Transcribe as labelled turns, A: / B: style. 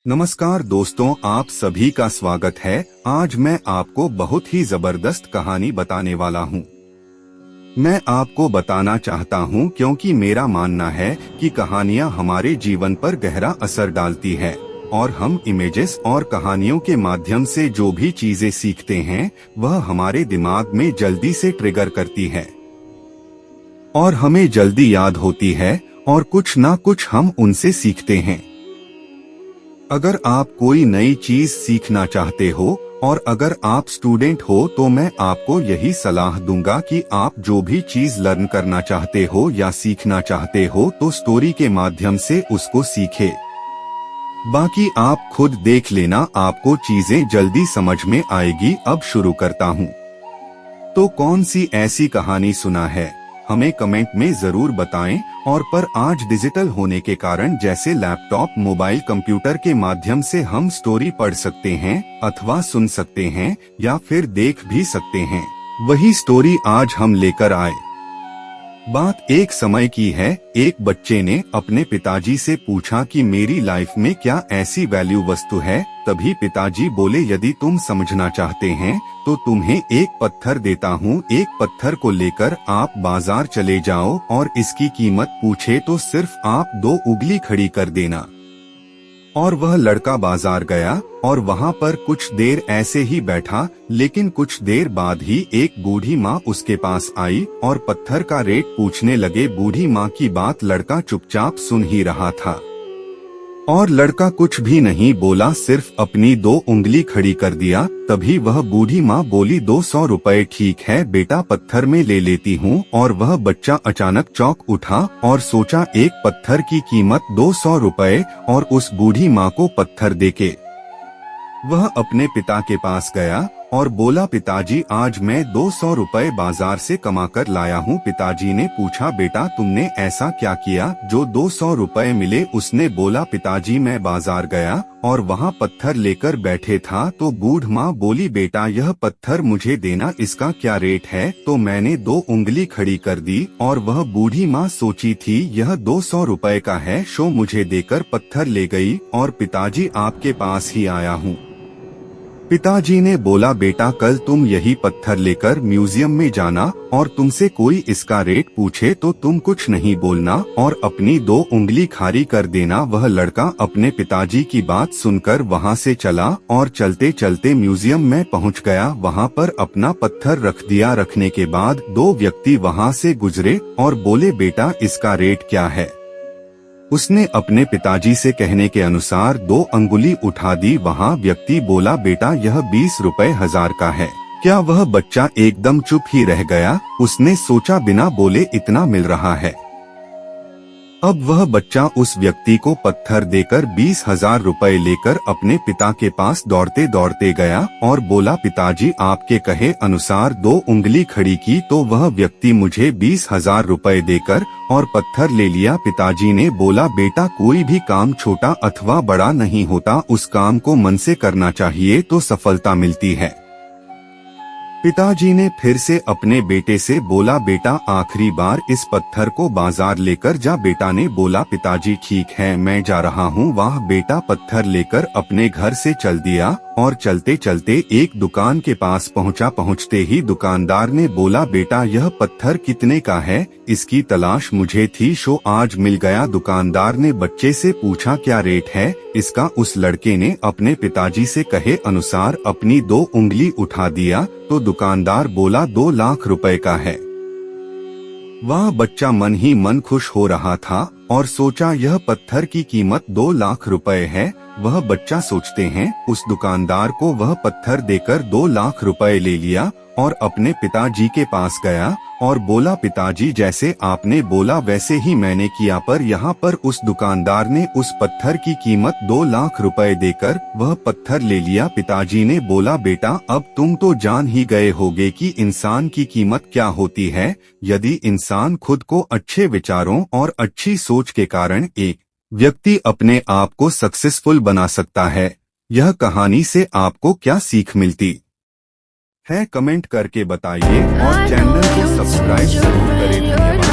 A: नमस्कार दोस्तों, आप सभी का स्वागत है। आज मैं आपको बहुत ही जबरदस्त कहानी बताने वाला हूँ। मैं आपको बताना चाहता हूँ क्योंकि मेरा मानना है कि कहानियाँ हमारे जीवन पर गहरा असर डालती है और हम इमेजेस और कहानियों के माध्यम से जो भी चीजें सीखते हैं वह हमारे दिमाग में जल्दी से ट्रिगर करती है और हमें जल्दी याद होती है और कुछ ना कुछ हम उनसे सीखते हैं। अगर आप कोई नई चीज सीखना चाहते हो और अगर आप स्टूडेंट हो तो मैं आपको यही सलाह दूंगा कि आप जो भी चीज लर्न करना चाहते हो या सीखना चाहते हो तो स्टोरी के माध्यम से उसको सीखे। बाकी आप खुद देख लेना, आपको चीजें जल्दी समझ में आएगी। अब शुरू करता हूँ। तो कौन सी ऐसी कहानी सुना है, हमें कमेंट में जरूर बताएं। और पर आज डिजिटल होने के कारण जैसे लैपटॉप, मोबाइल, कंप्यूटर के माध्यम से हम स्टोरी पढ़ सकते हैं अथवा सुन सकते हैं या फिर देख भी सकते हैं, वही स्टोरी आज हम लेकर आए। बात एक समय की है। एक बच्चे ने अपने पिताजी से पूछा कि मेरी लाइफ में क्या ऐसी वैल्यू वस्तु है। तभी पिताजी बोले, यदि तुम समझना चाहते हैं तो तुम्हें एक पत्थर देता हूँ। एक पत्थर को लेकर आप बाजार चले जाओ और इसकी कीमत पूछे तो सिर्फ आप 2 उंगली खड़ी कर देना। और वह लड़का बाजार गया और वहाँ पर कुछ देर ऐसे ही बैठा, लेकिन कुछ देर बाद ही एक बूढ़ी माँ उसके पास आई और पत्थर का रेट पूछने लगे। बूढ़ी माँ की बात लड़का चुपचाप सुन ही रहा था और लड़का कुछ भी नहीं बोला, सिर्फ अपनी 2 उंगली खड़ी कर दिया। तभी वह बूढ़ी माँ बोली, 200 रुपए ठीक है बेटा, पत्थर में ले लेती हूँ। और वह बच्चा अचानक चौंक उठा और सोचा, एक पत्थर की कीमत 200 रुपए और उस बूढ़ी माँ को पत्थर देके वह अपने पिता के पास गया और बोला, पिताजी आज मैं 200 रुपए बाजार से कमा कर लाया हूँ। पिताजी ने पूछा, बेटा तुमने ऐसा क्या किया जो 200 रुपए मिले। उसने बोला, पिताजी मैं बाजार गया और वहाँ पत्थर लेकर बैठे था तो बूढ़ माँ बोली, बेटा यह पत्थर मुझे देना, इसका क्या रेट है। तो मैंने 2 उंगली खड़ी कर दी और वह बूढ़ी माँ सोची थी यह 200 रुपए का है, शो मुझे देकर पत्थर ले गई और पिताजी आपके पास ही आया हूँ। पिताजी ने बोला, बेटा कल तुम यही पत्थर लेकर म्यूजियम में जाना और तुमसे कोई इसका रेट पूछे तो तुम कुछ नहीं बोलना और अपनी 2 उंगली खाली कर देना। वह लड़का अपने पिताजी की बात सुनकर वहां से चला और चलते चलते म्यूजियम में पहुंच गया। वहां पर अपना पत्थर रख दिया। रखने के बाद 2 व्यक्ति वहां से गुजरे और बोले, बेटा इसका रेट क्या है। उसने अपने पिताजी से कहने के अनुसार 2 अंगुली उठा दी। वहाँ व्यक्ति बोला, बेटा यह 20 रुपए 1000 का है। क्या वह बच्चा एकदम चुप ही रह गया। उसने सोचा, बिना बोले इतना मिल रहा है। अब वह बच्चा उस व्यक्ति को पत्थर देकर 20,000 रुपए लेकर अपने पिता के पास दौड़ते दौड़ते गया और बोला, पिताजी आपके कहे अनुसार 2 उंगली खड़ी की तो वह व्यक्ति मुझे 20,000 रुपए देकर और पत्थर ले लिया। पिताजी ने बोला, बेटा कोई भी काम छोटा अथवा बड़ा नहीं होता, उस काम को मन से करना चाहिए तो सफलता मिलती है। पिताजी ने फिर से अपने बेटे से बोला, बेटा आखिरी बार इस पत्थर को बाजार लेकर जा। बेटा ने बोला, पिताजी ठीक है मैं जा रहा हूँ। वह बेटा पत्थर लेकर अपने घर से चल दिया और चलते चलते एक दुकान के पास पहुँचा। पहुँचते ही दुकानदार ने बोला, बेटा यह पत्थर कितने का है, इसकी तलाश मुझे थी, शो आज मिल गया। दुकानदार ने बच्चे से पूछा, क्या रेट है इसका। उस लड़के ने अपने पिताजी से कहे अनुसार अपनी 2 उंगली उठा दिया तो दुकानदार बोला, 2 लाख रुपए का है। वह बच्चा मन ही मन खुश हो रहा था और सोचा यह पत्थर की कीमत 2 लाख रुपए है। वह बच्चा सोचते हैं उस दुकानदार को वह पत्थर देकर 2 लाख रुपए ले लिया और अपने पिताजी के पास गया और बोला, पिताजी जैसे आपने बोला वैसे ही मैंने किया। पर यहाँ पर उस दुकानदार ने उस पत्थर की कीमत 2 लाख रुपए देकर वह पत्थर ले लिया। पिताजी ने बोला, बेटा अब तुम तो जान ही गए होगे कि इंसान की कीमत क्या होती है। यदि इंसान खुद को अच्छे विचारों और अच्छी सोच के कारण एक व्यक्ति अपने आप को सक्सेसफुल बना सकता है। यह कहानी से आपको क्या सीख मिलती है, कमेंट करके बताइए और चैनल को सब्सक्राइब जरूर करें। धन्यवाद।